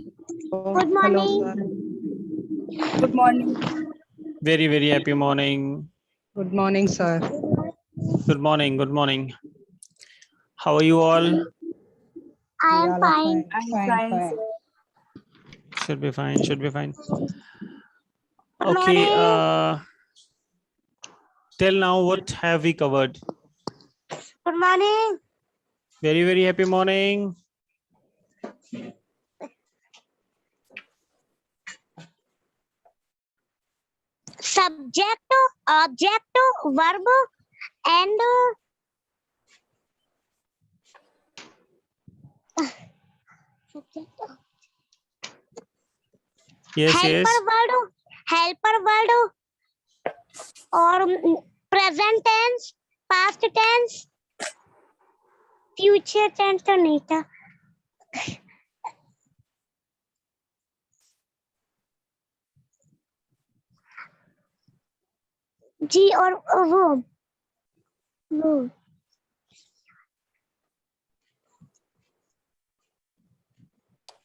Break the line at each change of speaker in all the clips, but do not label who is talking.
Good
Hello,
morning.
sir.
Good morning.
Very, very happy morning.
Good morning, sir.
Good morning. Good morning. How are you all?
I
We
am
all are
fine.
I'm
Fine,
fine,
fine.
sir.
Should be fine. Should be fine.
Good
Okay.
morning.
Till now, what have we covered?
Good morning.
Very, very happy morning.
Subject, object, verb, and
Yes, yes.
helper word, or present tense, past tense, future tense तो नहीं था. जी और वो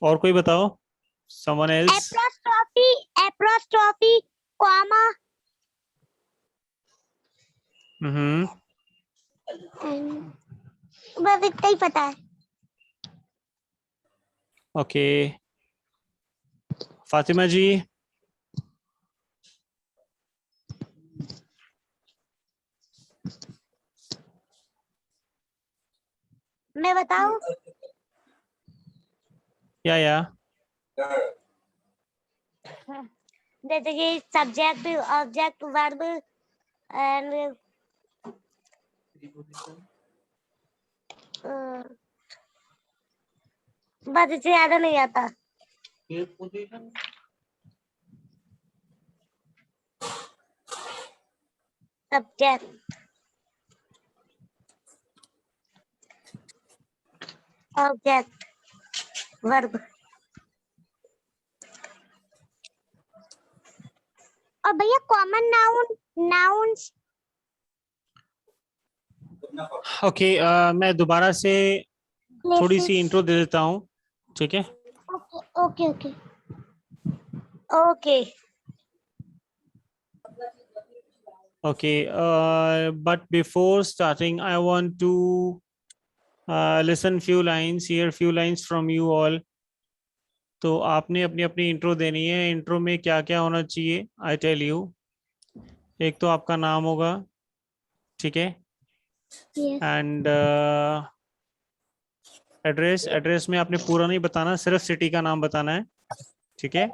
और कोई बताओ? Someone else?
apostrophe, comma, बस इतना ही पता है.
Okay. Fatima ji.
मैं बताऊं?
Yeah.
जैसे कि सब्जेक्ट, ऑब्जेक्ट, वर्ब एंड बस इसे याद नहीं आता. Subject, object, verb. और भैया कॉमन नाउन्स.
Okay. मैं दोबारा से थोड़ी सी इंट्रो दे देता हूँ. ठीक है?
Okay.
Okay, but before starting, I want to listen few lines here, few lines from you all. तो आपने अपनी अपनी इंट्रो देनी है. इंट्रो में क्या क्या होना चाहिए? I tell you. एक तो आपका नाम होगा, ठीक है? एंड एड्रेस में आपने पूरा नहीं बताना, सिर्फ सिटी का नाम बताना है, ठीक है?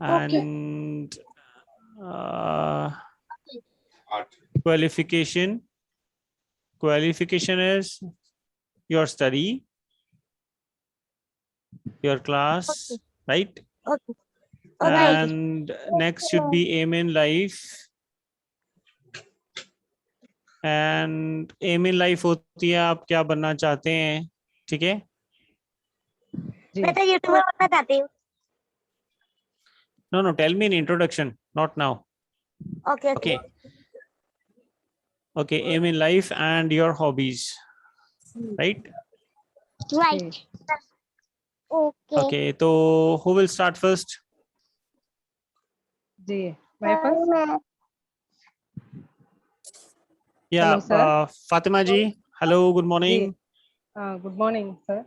And qualification is your study, your class, right?
Okay.
And next should be aim in life. And aim in life होती है आप क्या बनना चाहते हैं, ठीक है?
मैं तो यूट्यूबर बनना चाहती हूँ.
No, tell me in introduction, not now.
Okay.
Okay, aim in life and your hobbies, right?
Right.
Okay, so who will start first?
जी, मैं first.
Yeah,
Hello, sir.
Fatima ji. Hello, good morning.
Good morning, sir.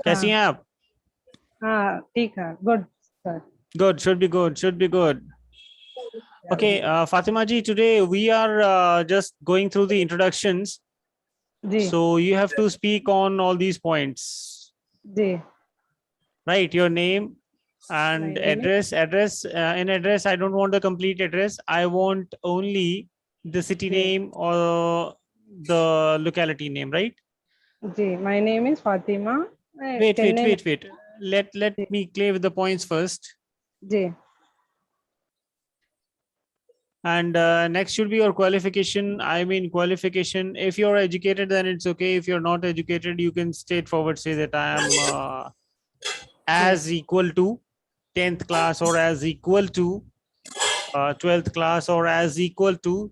कैसी हैं आप?
हाँ, ठीक है. Good, sir.
Good, should be good. Okay, Fatima ji, today we are just going through the introductions.
Ji,
So you have to speak on all these points,
ji.
right? Your name and
My name
address. In address, I don't want the complete address. I want only the city name or the locality name, right?
Ji, my name is Fatima.
Wait. Let me clear the points first.
Ji,
And next should be your qualification. I mean, qualification. If you're educated, then it's okay. If you're not educated, you can straightforward say that I am as equal to 10th class or as equal to 12th class or as equal to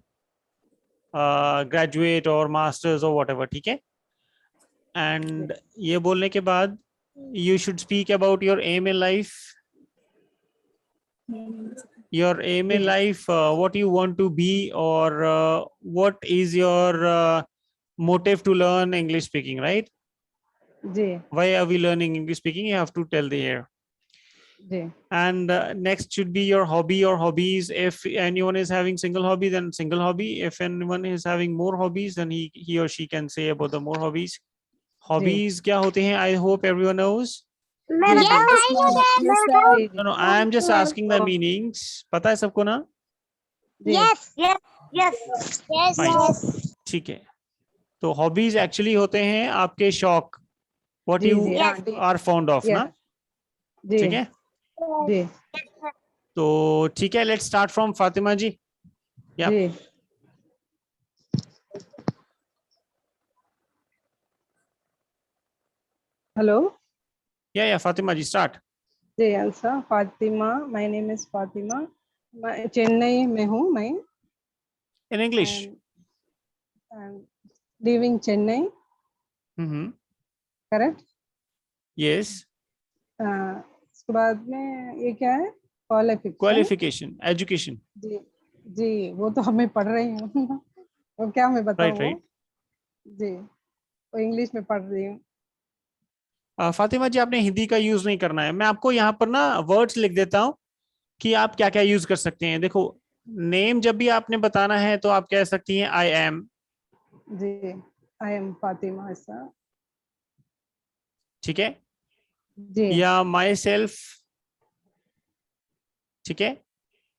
graduate or masters or whatever. ठीक है? And ये बोलने के बाद you should speak about your aim in life. Your aim in life, what you want to be, or what is your motive to learn English speaking, right?
Ji
Why are we learning English speaking? You have to tell the here.
Ji
And next should be your hobby or hobbies. If anyone is having single hobby, then single hobby. If anyone is having more hobbies, then he or she can say about the more hobbies. Hobbies क्या होते हैं? I hope everyone knows.
मैं
जी,
बताऊँ,
Yes,
I
ma'am.
know that,
Yes,
मैं
sir.
बताऊँ?
जी
No, no, I am just asking the
Oh.
meanings. पता है सबको ना?
जी
Yes, yes, yes, yes,
Fine.
yes,
ठीक है. तो hobbies actually होते हैं आपके शौक. What
जी
you
जी हाँ जी
are fond of,
yes
ना?
जी
ठीक है.
जी
तो ठीक है. Let's start from Fatima ji. Yeah.
जी hello
Yeah, Fatima ji, start.
जी answer Fatima my name is Fatima मैं चेन्नई में हूँ मैं
In English.
and living Chennai
Mm-hmm.
Correct
Yes.
उसके बाद में ये क्या है क्वालिफिकेशन
Qualification, education.
जी जी वो तो हमें पढ़ रही हूँ वो क्या मैं बताऊँ
Right, right.
जी वो इंग्लिश में पढ़ रही हूँ
फातिमा जी, आपने हिंदी का यूज नहीं करना है. मैं आपको यहाँ पर ना वर्ड्स लिख देता हूँ कि आप क्या क्या यूज कर सकते हैं. देखो, नेम जब भी आपने बताना है तो आप कह सकती हैं आई एम.
जी आई एम फातिमा ऐसा
ठीक है.
जी
या माई सेल्फ. ठीक है.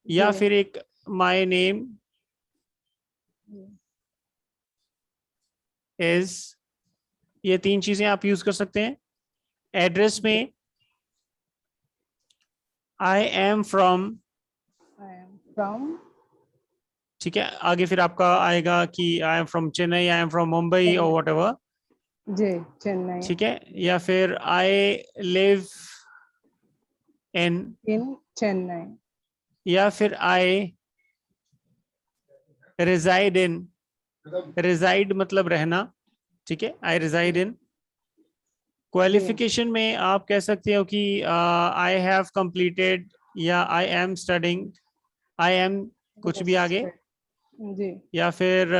या
जी
फिर एक माई नेम इज. ये तीन चीजें आप यूज कर सकते हैं. एड्रेस में I am from.
I am from
ठीक है. आगे फिर आपका आएगा कि I am from Chennai, I am from Mumbai और वट एवर.
जी चेन्नई
ठीक है. या फिर आई लिव इन.
इन चेन्नई
या फिर आई रिजाइड इन. रिजाइड मतलब रहना. ठीक है. आई रिजाइड इन. क्वालिफिकेशन में आप कह सकते हो कि आई हैव कंप्लीटेड या I am studying. I am कुछ भी आगे.
जी
या फिर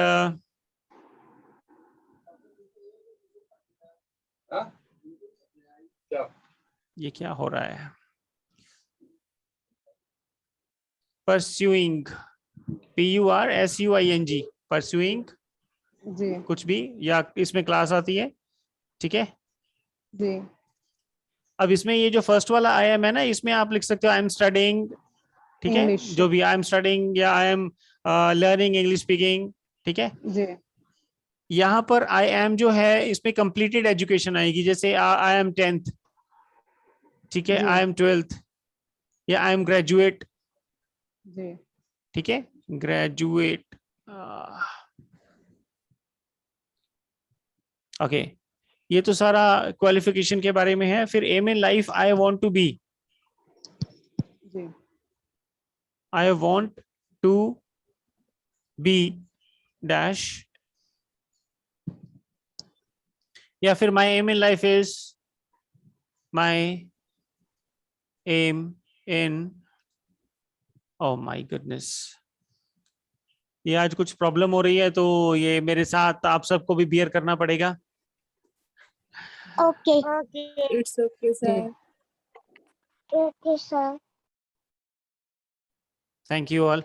ये क्या हो रहा है? परस्यूइंग. PURSUING. परस्यूइंग
जी
कुछ भी, या इसमें क्लास आती है. ठीक है.
जी
अब इसमें ये जो फर्स्ट वाला आई एम है ना, इसमें आप लिख सकते हो आई एम स्टडिंग. ठीक है.
English.
जो भी आई एम स्टडिंग या I am learning English speaking. ठीक है.
जी
यहाँ पर आई एम जो है इसमें कंप्लीटेड एजुकेशन आएगी. जैसे आई एम 10th. ठीक है.
जी।
I am 12th. या आई एम ग्रेजुएट.
जी
ठीक है. ग्रेजुएट. ओके. ये तो सारा क्वालिफिकेशन के बारे में है. फिर aim in life, I want to be.
जी
I want to be dash. या फिर my aim in life is. My aim in. Oh my goodness. ये आज कुछ प्रॉब्लम हो रही है, तो ये मेरे साथ आप सबको भी बियर करना पड़ेगा.
okay, okay,
It's okay, sir.
okay, sir.
Thank you all.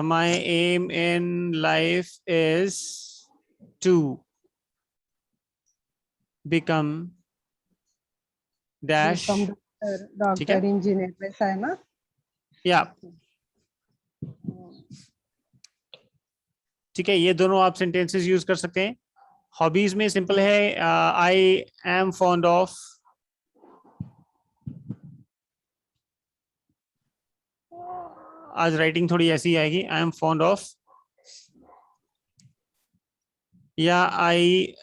My aim in life is to become dash.
Doctor engineer वैसा है ना
या ठीक है. ये दोनों आप सेंटेंसेस यूज कर सकते हैं. हॉबीज में सिंपल है. I am fond of. आज राइटिंग थोड़ी ऐसी आएगी. I am fond of. या आई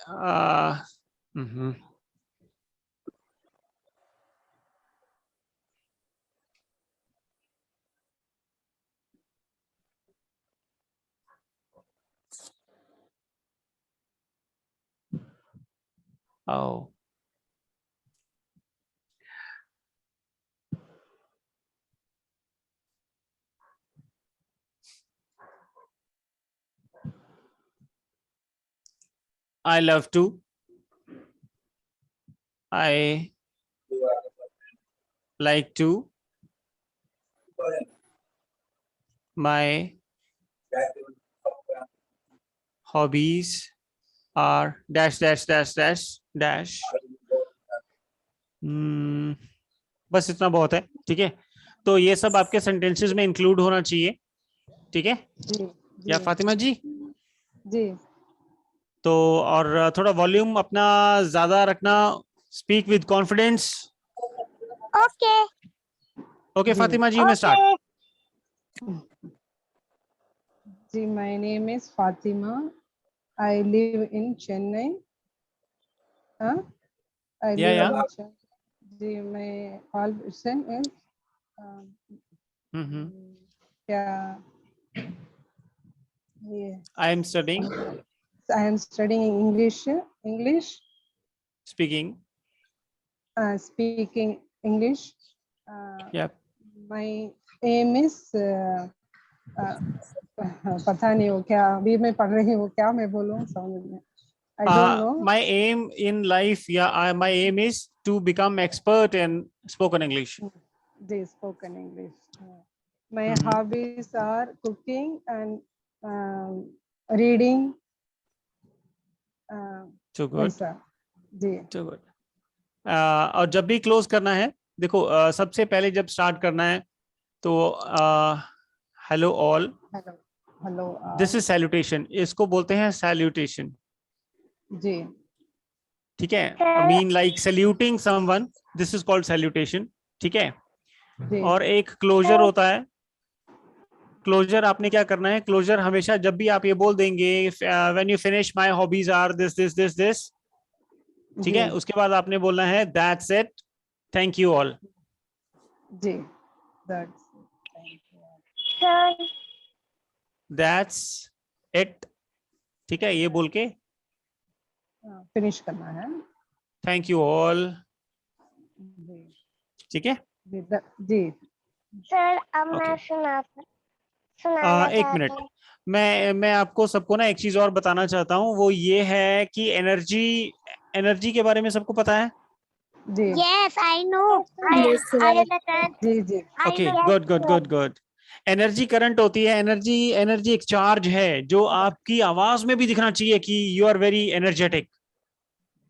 oh I love to. I like to. My hobbies are dash dash dash dash dash. बस इतना बहुत है, ठीक है। तो ये सब आपके सेंटेंसेस में इंक्लूड होना चाहिए, ठीक है
जी
या फातिमा जी?
जी
तो और थोड़ा वॉल्यूम अपना ज्यादा रखना, speak with confidence.
Okay
okay
जी।
फातिमा जी, मैं स्टार्ट।
जी, my name is Fatima. I live in Chennai. हाँ, I
या
live
या
in Chennai. जी, मैं qualification is क्या ये
I am studying
I am studying English,
speaking.
speaking English.
या
My aim is पता नहीं वो क्या, अभी मैं पढ़ रही हूँ, क्या मैं बोलूँ समझ में, I don't know.
my aim in life, my aim is to become expert in spoken English.
They spoken English. My
Mhm.
hobbies are cooking and reading.
So good.
ऐसा जी
So good. और जब भी क्लोज करना है, देखो सबसे पहले जब स्टार्ट करना है तो hello all,
hello hello
this is salutation, इसको बोलते हैं सैल्यूटेशन,
जी
ठीक है। I mean like saluting someone, this is called salutation, ठीक है।
जी
और एक क्लोजर होता है। क्लोजर आपने क्या करना है, क्लोजर हमेशा जब भी आप ये बोल देंगे when you finish my hobbies are this this this this, ठीक है, उसके बाद आपने बोलना है that's it, thank you all.
जी that's
सर
दैट्स इट, ठीक है, ये बोल के
फिनिश करना है
थैंक यू ऑल,
जी
ठीक है।
जी जी
सर अब मैं
Okay.
सुनाना
एक
चाहता
मिनट,
हूँ।
मैं आपको सबको ना एक चीज और बताना चाहता हूँ, वो ये है कि एनर्जी के बारे में सबको पता है।
जी
Yes, I know.
Yes, sir.
I understand.
जी जी
I
okay
know.
Good good good good. Energy current होती है, एनर्जी एक चार्ज है जो आपकी आवाज में भी दिखना चाहिए कि यू आर वेरी एनर्जेटिक,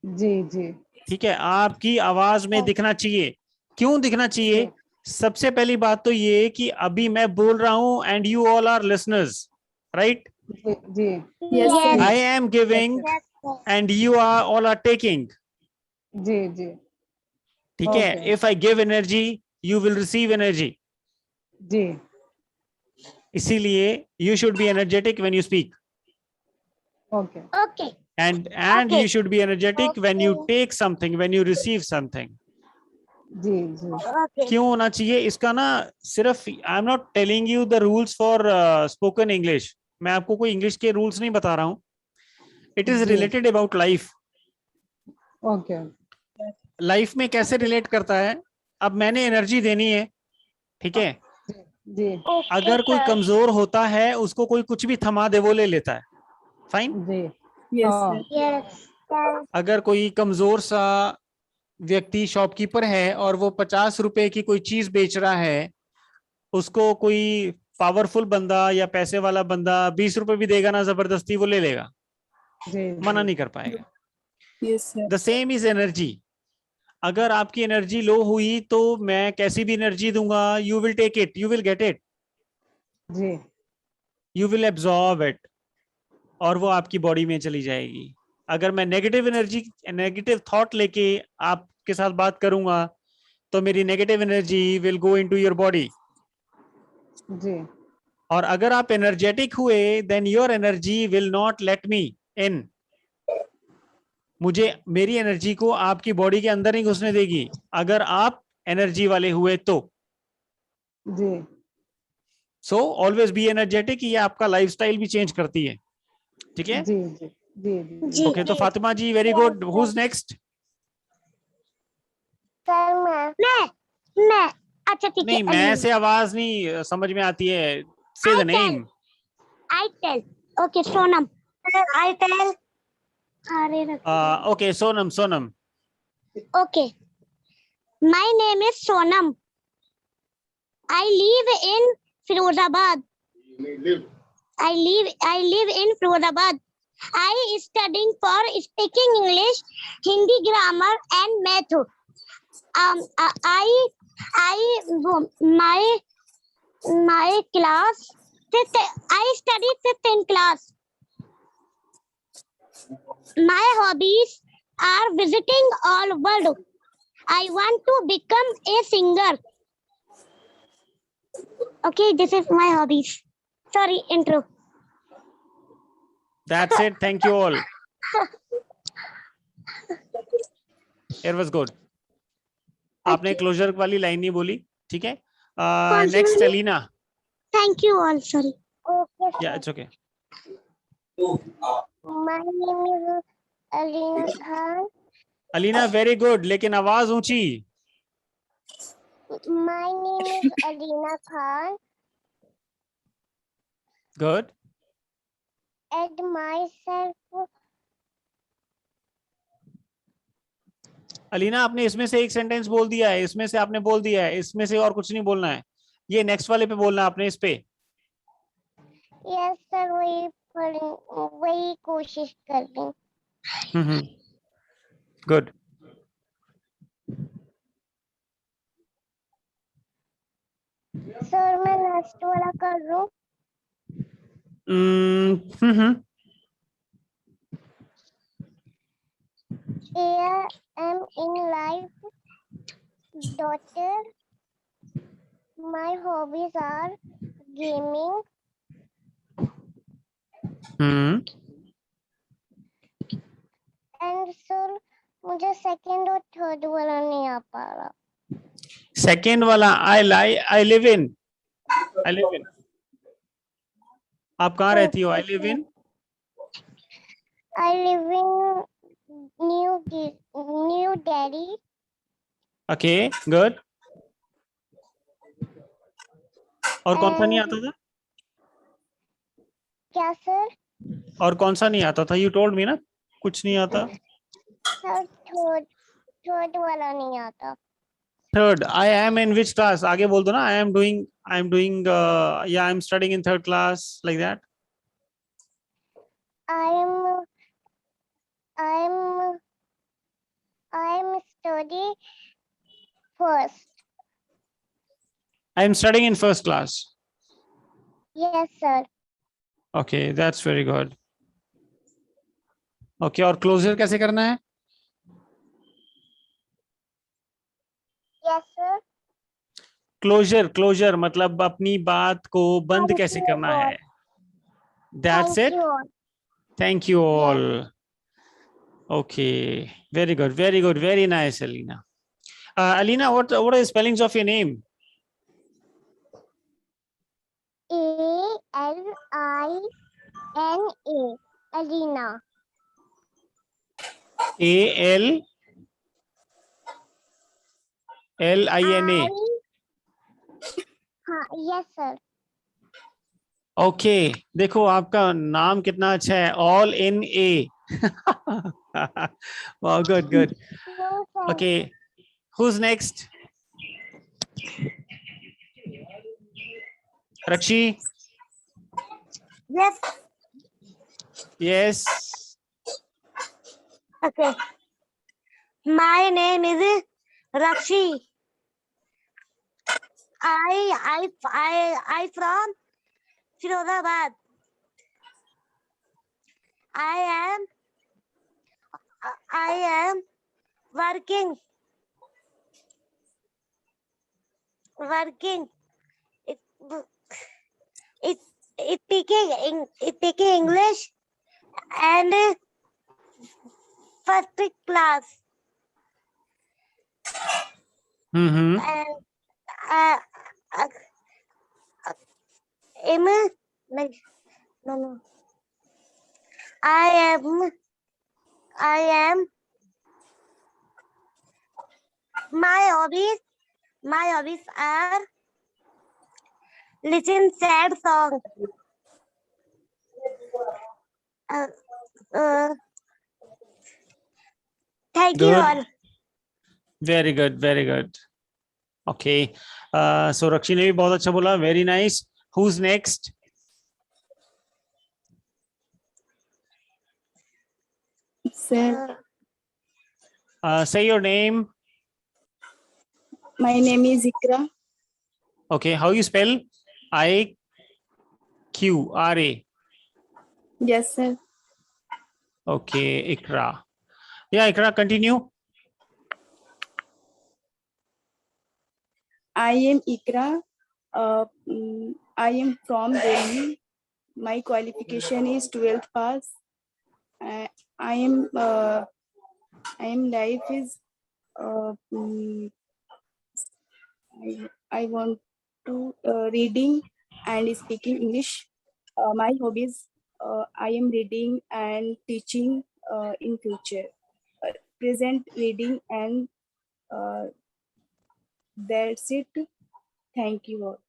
जी जी
ठीक है, आपकी आवाज में दिखना चाहिए। क्यों दिखना चाहिए? सबसे पहली बात तो ये कि अभी मैं बोल रहा हूं and you all are listeners, right?
जी जी
Yes, sir.
I am giving
Yes, sir.
And you are all are taking,
जी जी
ठीक है।
Okay.
If I give energy you will receive energy,
जी
इसीलिए you should be energetic when you speak,
okay
Okay.
and
Okay.
you should be energetic when you
Okay.
take something, when you receive something.
जी जी
Okay.
क्यों होना चाहिए इसका ना, सिर्फ I am not telling you the rules for spoken English, मैं आपको कोई इंग्लिश के रूल्स नहीं बता रहा हूं, इट इज
जी।
Related about life.
Okay
life में कैसे रिलेट करता है, अब मैंने एनर्जी देनी है, ठीक है,
जी
Okay,
अगर कोई
sir.
कमजोर होता है उसको कोई कुछ भी थमा दे वो ले लेता है, फाइन।
जी
Yes,
हाँ।
sir.
Yes, sir.
अगर कोई कमजोर सा व्यक्ति शॉपकीपर है और वो 50 रुपए की कोई चीज बेच रहा है, उसको कोई पावरफुल बंदा या पैसे वाला बंदा 20 रुपए भी देगा ना, जबरदस्ती वो ले लेगा,
जी
मना
जी
नहीं कर पाएगा।
Yes, sir.
The same is energy, अगर आपकी एनर्जी लो हुई तो मैं कैसी भी एनर्जी दूंगा, you will take it, you will get it,
जी
यू विल एब्जॉर्ब इट, और वो आपकी बॉडी में चली जाएगी। अगर मैं नेगेटिव एनर्जी, नेगेटिव थॉट लेके आपके साथ बात करूंगा तो मेरी negative energy will go into your body,
जी
और अगर आप एनर्जेटिक हुए then your energy will not let me in, मुझे मेरी एनर्जी को आपकी बॉडी के अंदर नहीं घुसने देगी अगर आप एनर्जी वाले हुए तो।
जी
सो ऑलवेज बी एनर्जेटिक, ये आपका लाइफस्टाइल भी चेंज करती है, ठीक है।
जी जी जी जी
जी
ओके, तो Fatima ji very good, who's next?
Sir मैं अच्छा ठीक है।
नहीं, मैं से आवाज नहीं समझ में आती है, से the name.
I tell. Okay, Sonam. Sir, I tell.
Okay, Sonam.
Okay. My name is Sonam. I live in Firozabad. I live in Firozabad. I studying for speaking English, Hindi grammar and math. My class fifth. I study fifth in class. My hobbies are visiting all world. I want to become a singer. Okay, this is my hobbies. Sorry, intro.
That's it. Thank you all. It was good. आपने closure वाली line नहीं बोली, ठीक है? Next, Alina.
Thank you all. Sorry. Okay.
Yeah, it's okay.
My name is Alina Khan.
Alina, very good. लेकिन आवाज ऊंची.
My name is Alina Khan.
Good.
And myself.
Alina, आपने इसमें से एक सेंटेंस बोल दिया है, इसमें से आपने बोल दिया है, इसमें से और कुछ नहीं बोलना है. ये नेक्स्ट वाले पे बोलना है आपने, इस पे.
Yes sir, वही कोशिश कर रही हूँ.
Good.
सर मैं लास्ट वाला कर रहा हूँ. I am in life, daughter. My hobbies are gaming. And sir, मुझे सेकंड और थर्ड वाला नहीं आ पा रहा.
सेकेंड वाला I live in. आप कहाँ रहती हो? I live in.
I live in New Delhi.
Okay, good. और कौन सा नहीं आता था?
क्या सर?
और कौन सा नहीं आता था? You told me ना, कुछ नहीं आता.
सर थर्ड वाला नहीं आता.
Third. I am in which class? आगे बोल दो ना. I am doing. Yeah, I'm studying in third class, like that.
I'm study first.
I'm studying in first class.
Yes sir.
Okay, that's very good. Okay, और closure कैसे करना है?
Yes sir.
Closure मतलब अपनी बात को बंद कैसे करना है? That's it. Thank you all. Okay, very good, very nice, Alina. Alina, what are the spellings of your name?
ALINA. Alina.
ALLINA.
हाँ, yes sir.
Okay, देखो आपका नाम कितना अच्छा है. All in A. Wow, good.
No, sir.
Okay, who's next? Rakshi?
Yes.
Yes.
Okay. My name is Rakshi. I from Firozabad. I am working. It speaking English and first class.
Mm-hmm.
No. I am my hobbies are listen sad song, Thank you
Good.
all.
Very good, very good. Okay. So Rakshi ने भी बहुत अच्छा बोला. Very nice. Who's next?
Sir,
Say your name.
my name is Ikra.
Okay. How you spell? IQRA.
Yes, sir.
Okay. Ikra. Yeah, Ikra, continue.
I am Ikra. I am from Delhi. My qualification is 12th pass. I am life is I want to reading and speaking English. My hobbies I am reading and teaching in future. Present reading and that's it. Thank you all.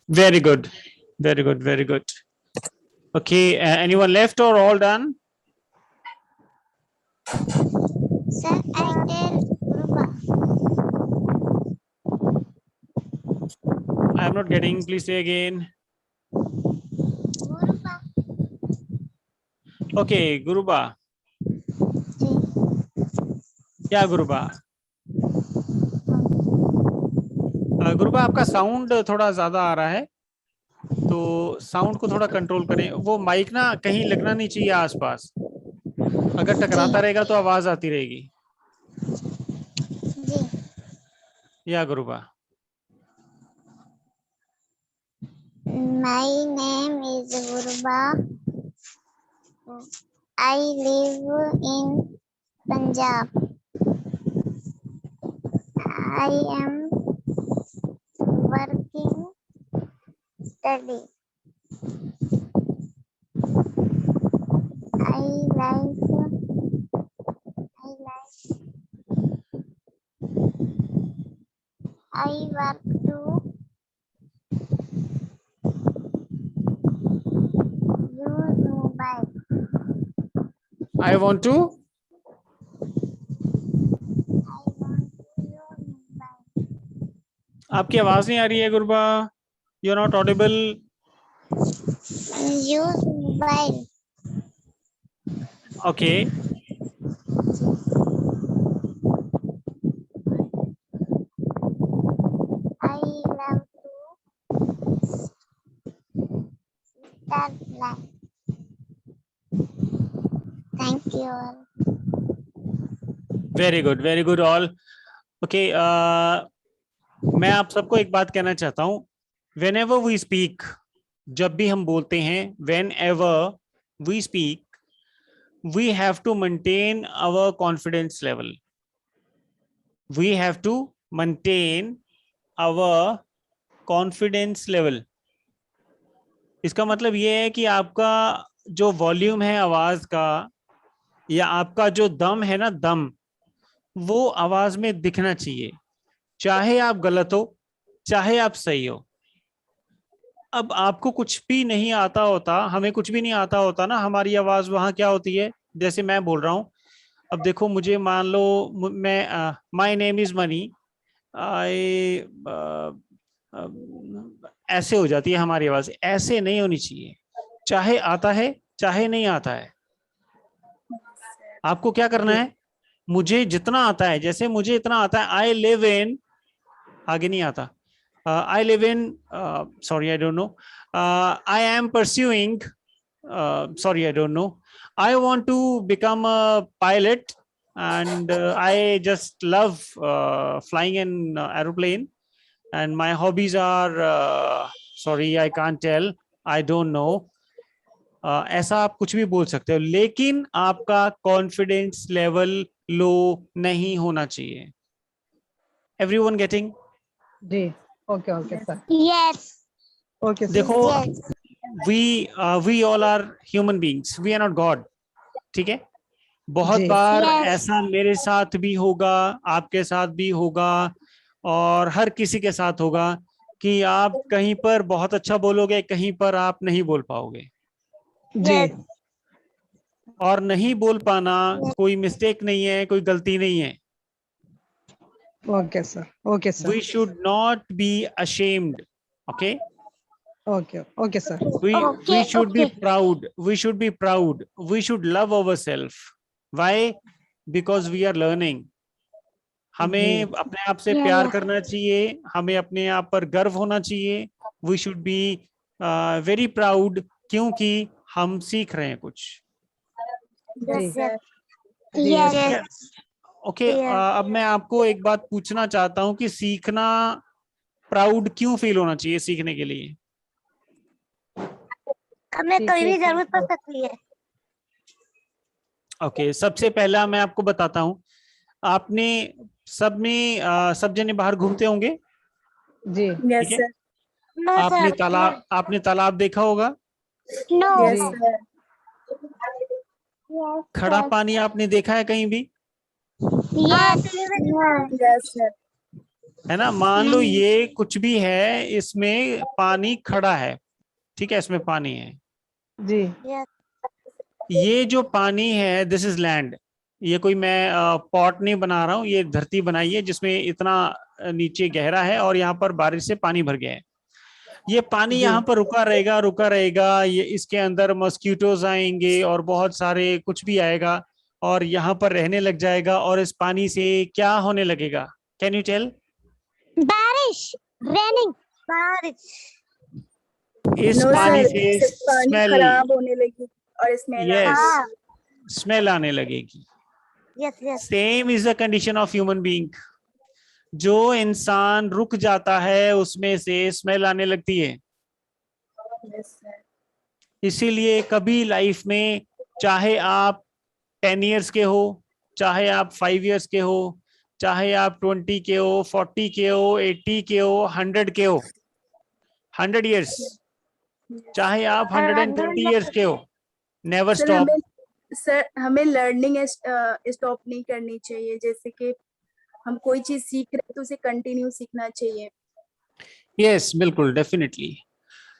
Very good. Very good. Very good. Okay. Anyone left or all done?
Sir, I tell Guruba.
I'm not getting. Please say again.
Guruba.
Okay, Guruba. क्या गुरुबा? गुरुबा आपका sound थोड़ा ज्यादा आ रहा है, तो sound को थोड़ा control करें. वो माइक ना कहीं लगना नहीं चाहिए आसपास. अगर टकराता रहेगा तो आवाज आती रहेगी.
जी.
या गुरुबा.
My name is Guruba. I live in Punjab. I am working study. I like I work to use mobile.
I want to.
I want to use mobile.
आपकी आवाज नहीं आ रही है गुरुबा. You are not audible.
Use mobile.
Okay.
I love to start life. Thank you all.
Very good. Very good all. Okay. मैं आप सबको एक बात कहना चाहता हूं. वेन एवर वी स्पीक, जब भी हम बोलते हैं, whenever we speak, we have to maintain our confidence level. We have to maintain our confidence level. इसका मतलब ये है कि आपका जो वॉल्यूम है आवाज का, या आपका जो दम है ना, दम, वो आवाज में दिखना चाहिए. चाहे आप गलत हो, चाहे आप सही हो. अब आपको कुछ भी नहीं आता होता, हमें कुछ भी नहीं आता होता ना, हमारी आवाज वहां क्या होती है. जैसे मैं बोल रहा हूं, अब देखो, मुझे मान लो मैं माय नेम इज मनी. आई ऐसे हो जाती है हमारी आवाज. ऐसे नहीं होनी चाहिए. चाहे आता है, चाहे नहीं आता है. आपको क्या करना है? मुझे जितना आता है, जैसे मुझे इतना आता है. आई लिव इन, आगे नहीं आता. I live in, sorry, I don't know. I am pursuing, sorry, I don't know. I want to become a pilot, and I just love flying an aeroplane. And my hobbies are, sorry, I can't tell. I don't know. ऐसा आप कुछ भी बोल सकते हो, लेकिन आपका confidence level low नहीं होना चाहिए. Everyone getting?
जी. Okay, okay, sir.
Yes.
Okay, sir.
देखो,
Yes.
we all are human beings. We are not God. ठीक है. बहुत
जी.
बार
Yes.
ऐसा मेरे साथ भी होगा, आपके साथ भी होगा, और हर किसी के साथ होगा कि आप कहीं पर बहुत अच्छा बोलोगे, कहीं पर आप नहीं बोल पाओगे.
जी.
Yes.
और नहीं बोल पाना कोई मिस्टेक नहीं है, कोई गलती नहीं है.
Okay, sir. Okay, sir.
We should not be ashamed. Okay.
Okay. Okay, sir.
We
Okay,
should be
okay.
proud. We should be proud. We should love ourselves. Why? Because we are learning. हमें अपने आप से
Yeah,
प्यार
yeah.
करना चाहिए, हमें अपने आप पर गर्व होना चाहिए. We should be very proud क्योंकि हम सीख रहे हैं कुछ.
Yes, sir.
Yes.
Yes.
Okay. अब मैं आपको एक बात पूछना चाहता हूँ कि सीखना, प्राउड क्यों फील होना चाहिए सीखने के लिए?
हमें
ठीक
कभी
है,
भी
ठीक
जरूरत पड़
है।
सकती है.
ओके. सबसे पहला मैं आपको बताता हूँ, आपने सब जने बाहर घूमते होंगे.
जी।
Yes,
ठीक है.
sir.
No, sir.
आपने तालाब देखा होगा.
No.
Yes,
जी।
sir.
Yes,
खड़ा
sir.
पानी आपने देखा है कहीं भी?
Yes. Yes.
Yes, sir.
है ना. मान लो ये कुछ भी है, इसमें पानी खड़ा है. ठीक है, इसमें पानी है.
जी।
Yes.
ये जो पानी है, दिस इज लैंड. ये कोई मैं पॉट नहीं बना रहा हूँ, ये धरती बनाई है जिसमें इतना नीचे गहरा है और यहाँ पर बारिश से पानी भर गया है. ये पानी
जी।
यहाँ पर रुका रहेगा. ये इसके अंदर मॉस्किटोज आएंगे और बहुत सारे कुछ भी आएगा और यहाँ पर रहने लग जाएगा. और इस पानी से क्या होने लगेगा? Can you tell?
बारिश. Raining. बारिश.
इस
No,
पानी
sir.
से
इससे पानी
स्मेल,
खराब होने लगी और स्मेल आने
यस,
हाँ.
स्मेल आने लगेगी.
Yes, yes.
Same is the condition of human being. जो इंसान रुक जाता है उसमें से स्मेल आने लगती है.
लगी. Yes, sir.
इसीलिए कभी लाइफ में, चाहे आप 10 इयर्स के हो, चाहे आप 5 इयर्स के हो, चाहे आप 20 के हो, 40 के हो, 80 के हो, 100 के हो, 100 इयर्स, चाहे आप 120 इयर्स के हो, नेवर
सर
स्टॉप.
हमें लर्निंग स्टॉप नहीं करनी चाहिए. जैसे कि हम कोई चीज सीख रहे हैं तो उसे कंटिन्यू सीखना चाहिए.
यस, बिल्कुल, डेफिनेटली.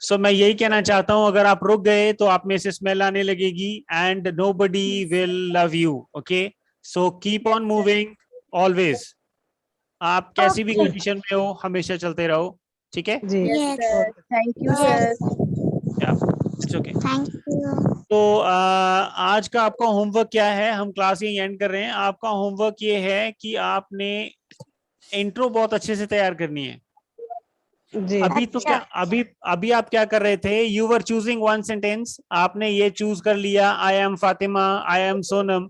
सो मैं यही कहना चाहता हूं, अगर आप रुक गए तो आप में से स्मेल आने लगेगी and nobody will love you. Okay. So keep on moving always. आप कैसी भी
Okay.
कंडीशन में हो, हमेशा चलते रहो. ठीक है.
जी।
Yes,
Yes.
sir. Thank you,
Yes.
sir.
It's okay.
Thank you.
तो आज का आपका होमवर्क क्या है? हम क्लास यही एंड कर रहे हैं. आपका होमवर्क ये है कि आपने इंट्रो बहुत अच्छे से तैयार करनी है.
जी।
अभी तो क्या, अभी आप क्या कर रहे थे? You were choosing one sentence. आपने ये चूज कर लिया, I am Fatima, I am Sonam.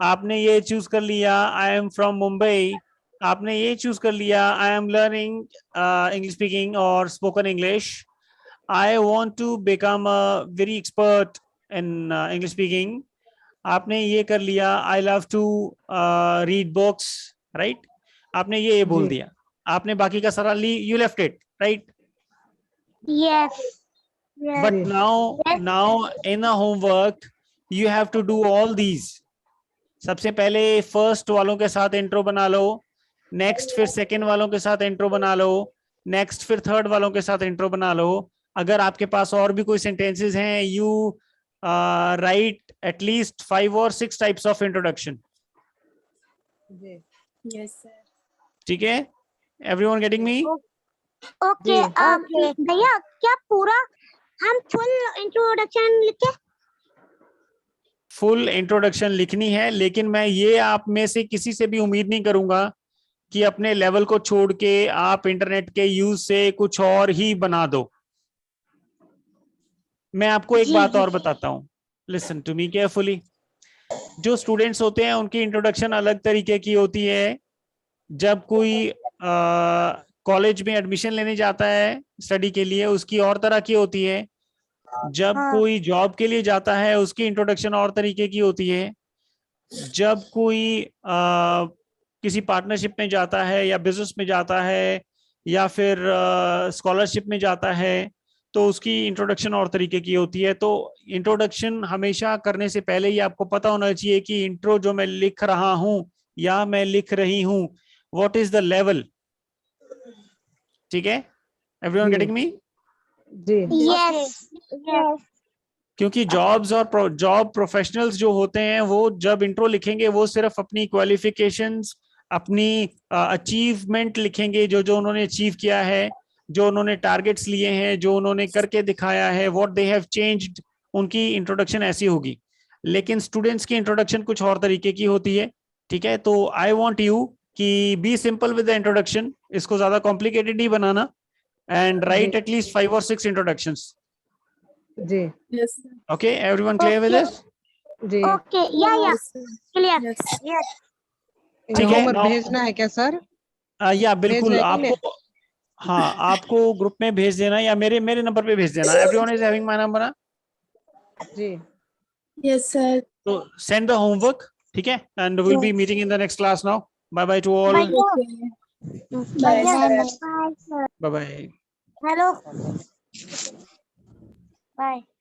आपने ये चूज कर लिया, आई एम फ्रॉम मुंबई. आपने ये चूज कर लिया, I am learning English speaking और spoken English. I want to become a very expert in English speaking. आपने ये कर लिया, I love to read books. Right. आपने ये बोल
जी।
दिया. आपने बाकी का सारा you left it. Right.
Yes. Yes.
But
जी।
now in a homework you have to do all these. सबसे पहले फर्स्ट वालों के साथ इंट्रो बना लो, नेक्स्ट फिर सेकंड वालों के साथ इंट्रो बना लो, नेक्स्ट फिर थर्ड वालों के साथ इंट्रो बना लो. अगर आपके पास और भी कोई सेंटेंसेस हैं, you write at least 5 or 6 types of introduction.
जी।
Yes, sir.
ठीक है. Everyone getting me?
Okay.
जी।
भैया क्या पूरा हम फुल इंट्रोडक्शन लिखे?
फुल इंट्रोडक्शन लिखनी है, लेकिन मैं ये आप में से किसी से भी उम्मीद नहीं करूंगा कि अपने लेवल को छोड़ के आप इंटरनेट के यूज से कुछ और ही बना दो. मैं आपको एक
जी,
बात
जी.
और बताता हूं. Listen to me carefully. जो स्टूडेंट्स होते हैं उनकी इंट्रोडक्शन अलग तरीके की होती है. जब कोई कॉलेज में एडमिशन लेने जाता है स्टडी के लिए, उसकी और तरह की होती है. जब
हाँ.
कोई जॉब के लिए जाता है उसकी इंट्रोडक्शन और तरीके की होती है. जब कोई किसी पार्टनरशिप में जाता है या बिजनेस में जाता है या फिर स्कॉलरशिप में जाता है तो उसकी इंट्रोडक्शन और तरीके की होती है. तो इंट्रोडक्शन हमेशा करने से पहले ही आपको पता होना चाहिए कि इंट्रो जो मैं लिख रहा हूं या मैं लिख रही हूं, व्हाट इज द लेवल. ठीक है. एवरीवन
जी।
Getting me?
जी।
Yes. Yes.
क्योंकि जॉब्स और जॉब प्रोफेशनल्स जो होते हैं वो जब इंट्रो लिखेंगे वो सिर्फ अपनी क्वालिफिकेशंस, अपनी अचीवमेंट लिखेंगे, जो जो उन्होंने अचीव किया है, जो उन्होंने टारगेट्स लिए हैं, जो उन्होंने करके दिखाया है, व्हाट दे हैव चेंज्ड, उनकी इंट्रोडक्शन ऐसी होगी। लेकिन स्टूडेंट्स की इंट्रोडक्शन कुछ और तरीके की होती है, ठीक है। तो आई वांट यू कि be simple with the introduction, इसको ज्यादा कॉम्प्लिकेटेड नहीं बनाना, and write at least 5 or 6 introductions.
जी
Yes.
Okay, everyone clear with
Okay.
this?
जी।
Okay. Yeah.
Yes, sir.
Clear.
Yes.
Yes.
ये
ठीक है,
होमवर्क
now-
भेजना है क्या सर?
या बिल्कुल
भेजना है कि
आपको, हाँ आपको ग्रुप में भेज देना या मेरे नंबर पे भेज देना। Everyone is having my number ना?
जी।
Yes, sir.
तो सेंड द होमवर्क, ठीक है, and will be meeting in the next class now. Bye bye to all.
Bye.
Okay. Bye, sir.
Bye, sir.
Bye bye.
Hello. Bye.